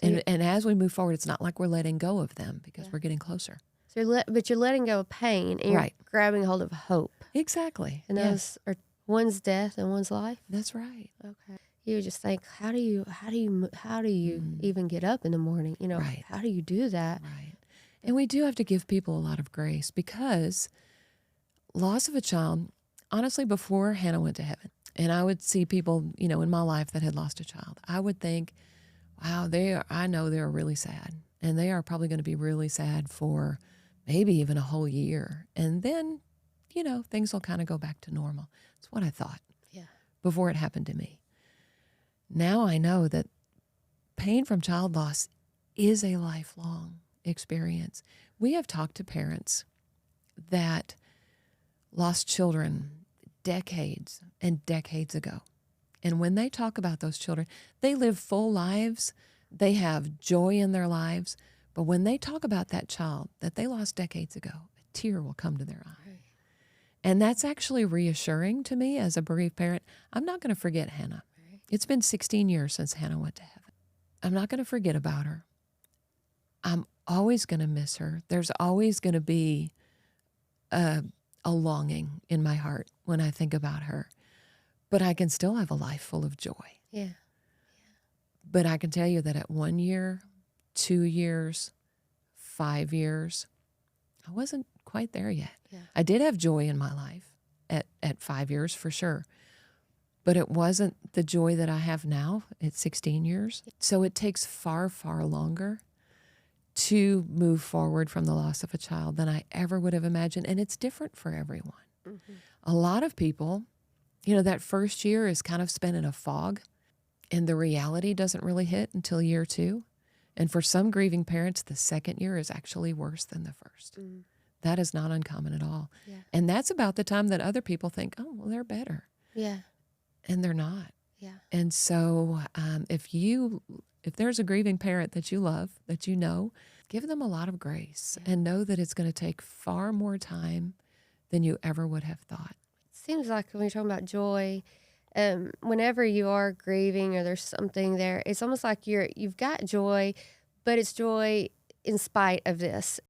And as we move forward, it's not like we're letting go of them because we're getting closer. So but you're letting go of pain and you're grabbing hold of hope. Exactly. And those are one's death and one's life. That's right. Okay. You just think, how do you even get up in the morning? You know, how do you do that? Right. And we do have to give people a lot of grace because loss of a child, honestly, before Hannah went to heaven, and I would see people, you know, in my life that had lost a child, I would think, wow, I know they're really sad. And they are probably going to be really sad for maybe even a whole year. And then, you know, things will kind of go back to normal. That's what I thought before it happened to me. Now I know that pain from child loss is a lifelong experience. We have talked to parents that lost children decades and decades ago. And when they talk about those children, they live full lives. They have joy in their lives. But when they talk about that child that they lost decades ago, a tear will come to their eye. Right. And that's actually reassuring to me as a bereaved parent. I'm not going to forget Hannah. Right. It's been 16 years since Hannah went to heaven. I'm not going to forget about her. I'm always going to miss her. There's always going to be a longing in my heart when I think about her. But I can still have a life full of joy. Yeah. But I can tell you that at 1 year, 2 years, 5 years, I wasn't quite there yet. Yeah. I did have joy in my life at 5 years for sure. But it wasn't the joy that I have now at 16 years. So it takes far, far longer to move forward from the loss of a child than I ever would have imagined. And it's different for everyone. Mm-hmm. A lot of people, you know, that first year is kind of spent in a fog, and the reality doesn't really hit until year 2. And for some grieving parents, the second year is actually worse than the first. Mm. That is not uncommon at all. Yeah. And that's about the time that other people think, oh, well, they're better. Yeah. And they're not. Yeah. And so if there's a grieving parent that you love, that you know, give them a lot of grace and know that it's going to take far more time than you ever would have thought. It seems like when you're talking about joy, whenever you are grieving or there's something there, it's almost like you've got joy, but it's joy in spite of this.